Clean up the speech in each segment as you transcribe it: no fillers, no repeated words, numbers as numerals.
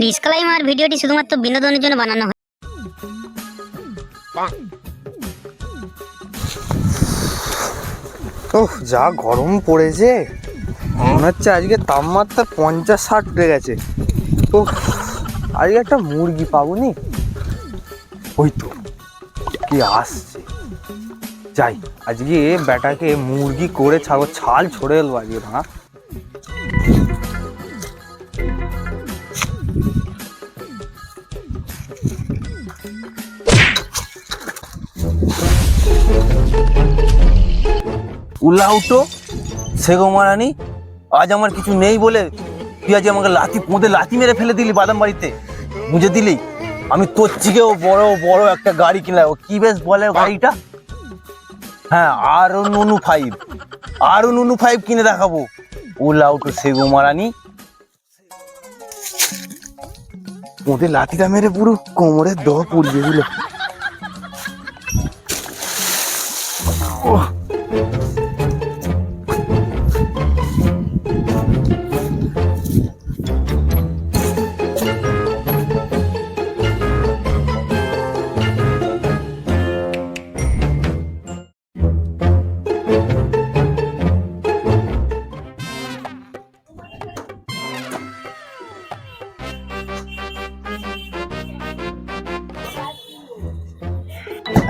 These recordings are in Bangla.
ডিসক্লেইমার, ভিডিওটি শুধুমাত্র বিনোদনের জন্য বানানো হয়। ওহ, যা গরম পড়েছে, মনে হচ্ছে আজকে তাপমাত্রা 50-60 উঠে গেছে। ওহ, আজকে একটা মুরগি পাবো নি। ওই তো কি আসছে, যাই আজকে বেটাকে মুরগি করে ছাড়বো, ছাল ছড়ে এলো আজকে। না উল্লা উঠো সে গো মারানি, আজ আমার কিছু নেই বলে তুই আজ আমাকে লাথি মেরে ফেলে দিলি বাদাম বাড়িতে। বুঝে দিলি আমি তোর থেকেও বড় বড় একটা গাড়ি কিনলাম। কি বেশ বলে গাড়িটা? হ্যাঁ, R105 কিনে দেখাবো। উল্লা উঠো সে গো মারানি, ওদের লাঠিটা মেরে পুরো কোমরের দহ পুড়িয়ে দিল।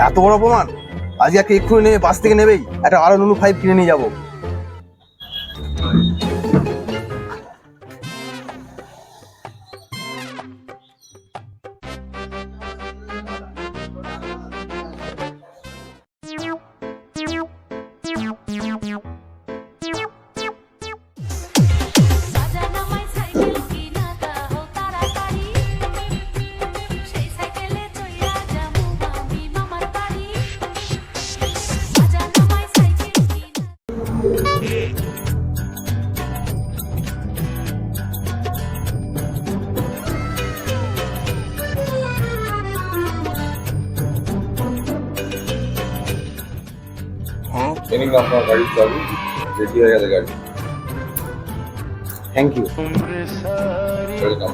এত বড় অপমান! আজকে একটা এক্ষুনি নেমে বাস থেকে নেবেই একটা R105 কিনে নিয়ে যাবো। এনিং আপনার গাড়ির চাবি, রেডি হয়ে গেছে গাড়ি। Thank you. ওয়েলকাম।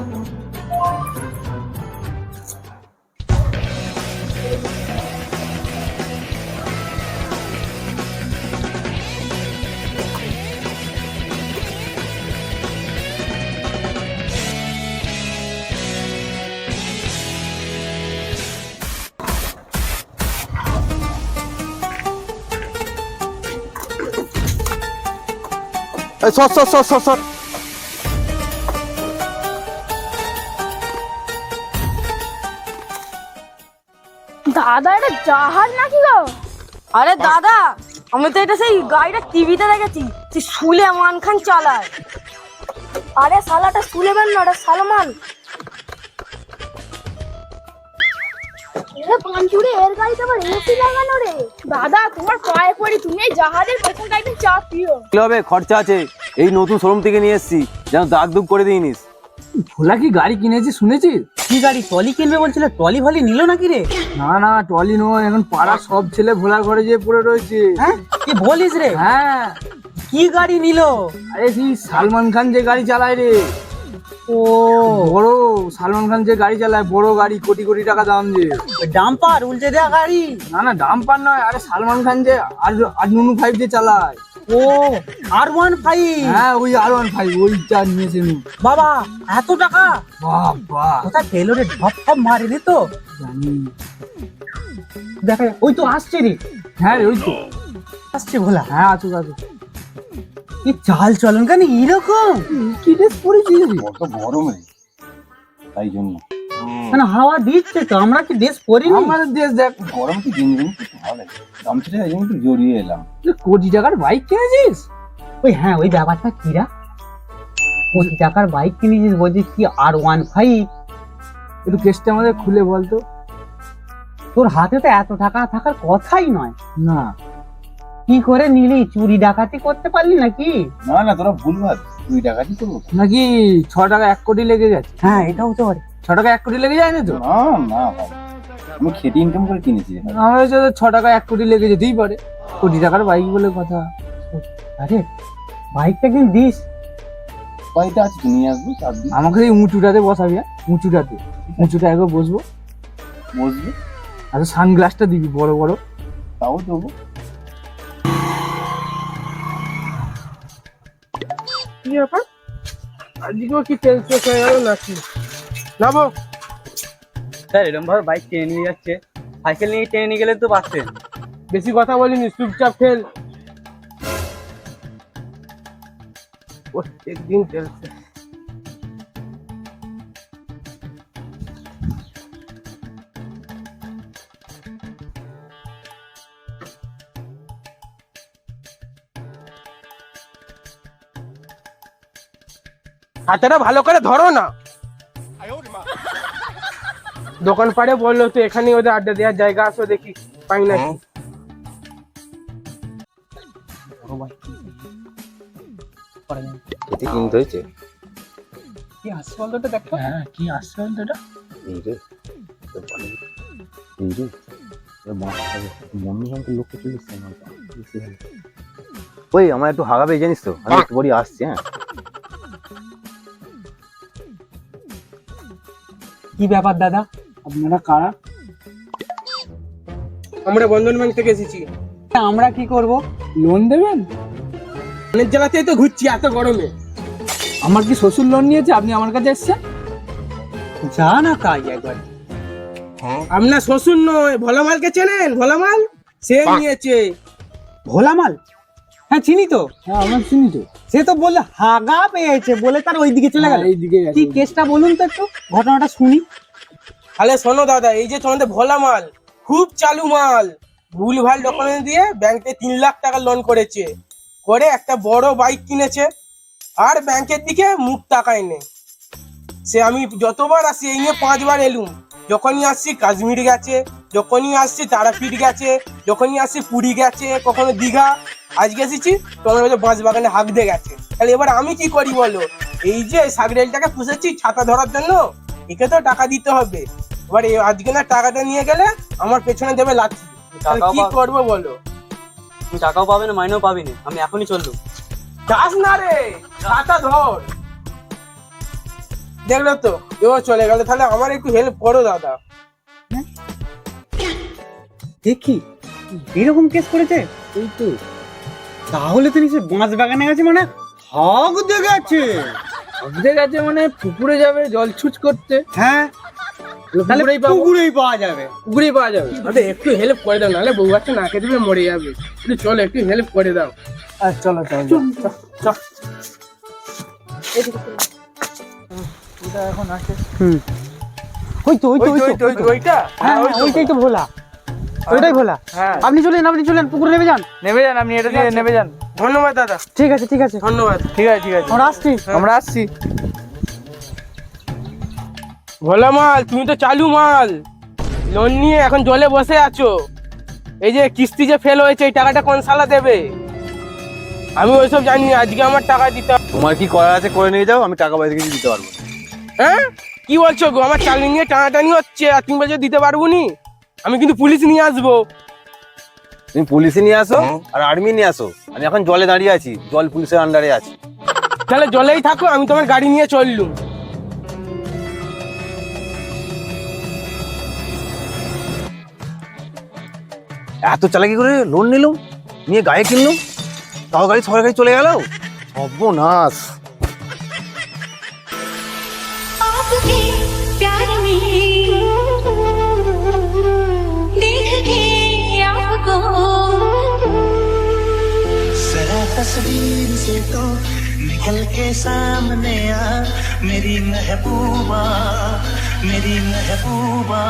সর। দাদা, এটা জাহাজ নাকি গো? আরে দাদা, আমি তো এটা সেই গাড়িটা টিভিতে দেখেছি, সেই সুলেমান খান চালায়। আরে শালাটা সুলেমান না, ওটা সালমান। পাঞ্চুরে এর গাড়িতে আবার এসি লাগানো রে। দাদা, তোমার পায়ে পড়ি, তুমি এই জাহাজের পেছন গাড়িতে চাপ দিও। কি হবে, খরচা আছে। এই নতুন শোরুম থেকে নিয়ে এসেছি, যেন দাগ দুগ করে দিইনিস। ভোলা কি গাড়ি কিনেছি শুনেছিস? কি গাড়ি? টলি কিনবে বলছিল, টলি ভলি নিল নাকি রে? না, টলি নয়, এখন পাড়ার সব ছেলে ভোলার ঘরে যেয়ে পড়ে রয়েছে। হ্যাঁ, কি বলিস রে? হ্যাঁ, কি গাড়ি নিল? আরে সেই সালমান খান যে গাড়ি চালায় রে, ও বড় সালমান খান যে গাড়ি চালায়, বড় গাড়ি, কোটি কোটি টাকা দাম যে। ডাম্পার উল্টে দেওয়া গাড়ি? না, ডাম্পার নয়, আরে সালমান খান যে R105 যে চালায়। ও R15? হ্যাঁ, ওই R105, ওইটা নিয়েছে নি। বাবা, এত টাকা? বাবা, কোথায় পেলো রে? ঢপ মারিনি তো? জানি। দেখা ওই তো আসছে রে। হ্যাঁ রে, ওই তো আসছে ভোলা। হ্যাঁ, আসুক। কি চাল চলন কেন এরকম? কি ড্রেস পরেছিস? কত গরম রে, তাই জন্য। মানে হাওয়া দিচ্ছে তো, আমরা কি ড্রেস পরিনি? আমাদের দেশ দেখ, গরম কি দিন দিন ভালো লাগে, গামছাটা এই জন্য একটু জড়িয়ে এলাম। তুই কোটি টাকার বাইক কিনেছিস? ওই হ্যাঁ, ওই ব্যাপারটা কিরা, কোটি টাকার বাইক কিনেছিস বলছিস, কি R15? একটু কেসটা আমাদের খুলে বলতো। তোর হাতে তো এত টাকা থাকার কথাই নয়। না, কি করে নিলি? চুরি ডাকাতি করতে পারলি নাকি? না, তোরা ভুল ভাব, 2 টাকাটি করবো নাকি 6 টাকা 1 কোটি লেগে গেছে? হ্যাঁ, এটাও হতে পারে। 6 টাকা 1 কোটি লেগে যায় না তো? না ভাই, আমি খেটে ইনকাম করে কিনেছি। আমার হচ্ছে 6 টাকা 1 কোটি লেগে যেতেই পারে, কোটি টাকার বাইক বলে কথা। আরে বাইকটা কিন্তু দিস, বাড়িতে আছে, নিয়ে আসবো, চাপ দিই, আমাকে এই উঁচুটাতে বসাবি, হ্যাঁ? উঁচুটা একবার বসবো, বসবি, আর সানগ্লাসটা দিবি বড় বড়। তাও দেবো। কি ব্যাপার, আজকেও কি তেল শেষ হয়ে গেল নাকি? নামো। স্যার এরকম ভাবে বাইক টেনে নিয়ে যাচ্ছে, সাইকেল নিয়ে টেনে নিয়ে গেলে তো পারতেন। বেশি কথা বলিনি, চুপচাপ ফেল। প্রত্যেকদিন তেল শেষ। হাতেটা ভালো করে ধরো না। দোকান পাড়ে বললো তো এখানে ওদের আড্ডা দেওয়ার জায়গা আসো, দেখি পাই নাকি। এতে কিনতে হয়েছে। কি আসছে বলতো এটা, দেখো। হ্যাঁ, কি আসছে বলতো এটা? এই রে, এই রে, মন্দির লোককে চলে এসছে আমার কাছে। ওই আমার একটু হাগাবে জানিস তো, আমি একটু পরই আসছি। হ্যাঁ, কি ব্যাপার দাদা, আপনারা কারা? আমরা বন্ধন ব্যাংক থেকে এসেছি। আমরা কি করব? লোন দেবেন? অনেক জেলাতেই তো ঘুরছি এত গরমে। আমার কি শ্বশুর লোন নিয়েছে, আপনি আমার কাছে এসছেন? যা না তাই একবার। আপনার শ্বশুর নয়, ভোলামালকে চেনেন? ভোলামাল সে নিয়েছে। ভোলামাল? হ্যাঁ চিনি তো। হ্যাঁ, আমার চিনি তো। সে তো বললে হাগা পেয়েছে বলে তার ওইদিকে চলে গেল। এইদিকে গেছে। কি কেসটা বলুন তো একটু, ঘটনাটা শুনি। তাহলে শোনো দাদা, এই যে তোমাদের ভোলামাল খুব চালু মাল, ভুলভাল ডকুমেন্ট দিয়ে ব্যাংকে 3 লাখ টাকা লোন করেছে, করে একটা বড় বাইক কিনেছে, আর ব্যাংকের দিকে মুখ তাকায় নেই। সে আমি যতবার আসি এই নিয়ে 5 বার এলুম। যখনই আসছি কাশ্মীর গেছে, যখনই আসছি তারাপীঠ গেছে, যখনই আসছি পুরী গেছে, কখনো দীঘা, আজকে এসেছি তোমার কাছে বাঁশবাগানে হাঁক দিয়ে গেছে। তাহলে এবার আমি কি করি বলো? এই যে সাগরেলটাকে পুষেছি ছাতা ধরার জন্য, একে তো টাকা দিতে হবে। এবার আজকে না টাকাটা নিয়ে গেলে আমার পেছনে দেবে লাথি। তাহলে কি করবো বলো? তুমি টাকাও পাবে না, মাইনেও পাবি না, আমি এখনই চললুম। যাস না রে, ছাতা ধর। দেখলো তো এবার চলে গেল। তাহলে আমার একটু হেল্প করো দাদা। দেখি এরকম কেস করেছে। এই তো। তাহলে তো নিশ্চয় বাঁশ বাগানে গেছে, মানে হাগ দিয়ে গেছে। ভাবতে গেছে মানে পুকুরে যাবে জল ছুচ করতে। হ্যাঁ, তাহলে পুকুরেই পাওয়া যাবে। পুকুরেই পাওয়া যাবে। আরে একটু হেল্প করে দাও, নাহলে বউ বাচ্চা নাকে দিবে মরে যাবে। একটু চলো, একটু হেল্প করে দাও। চলো চলো চল। এটা এখন আছে। ওই তো ওইটা হ্যাঁ, ওইটাই তো ভোলা, ওইটাই ভোলা। হ্যাঁ, আপনি চলেন পুকুরে নেমে যান। নেমে যান, আপনি এটা দিয়ে নেমে যান। ধন্যবাদ দাদা। ঠিক আছে ঠিক আছে, ধন্যবাদ। ঠিক আছে ঠিক আছে, আমরা আসছি। আমরা আসছি। ভোলা মাল, তুমি তো চালু মাল। লোন নিয়ে এখন জলে বসে আছো। এই যে কিস্তি যে ফেল হয়েছে, এই টাকাটা কোন সালা দেবে? আমি ওইসব জানি না, আজকে আমার টাকা দিতে হবে। তোমার কি করার আছে করে নিয়ে যাও, আমি টাকা পয়সা কিছু দিতে পারবো না। হ্যাঁ কি বলছো গো? আমার চাকরি নিয়ে টানাটানি হচ্ছে, আর তুমি বলছো দিতে পারবো নি? আমি কিন্তু পুলিশ নিয়ে আসবো। তুমি পুলিশে নিয়ে আসো আর আর্মি নিয়ে আসো, আমি এখন জলে দাঁড়িয়ে আছি, জল পুলিশের আন্ডারে আছি। তাহলে জলেই থাকো, আমি তোমার গাড়ি নিয়ে চললুম। এত চালাকি করে লোন নিলাম, নিয়ে গায়ে কিনলাম, তাও গাড়ি সরকারি চলে গেল। সর্বনাশ। आपके प्यार में देख के आपको जरा तस्वीर से तो निकल के सामने आ, मेरी महबूबा, मेरी महबूबा।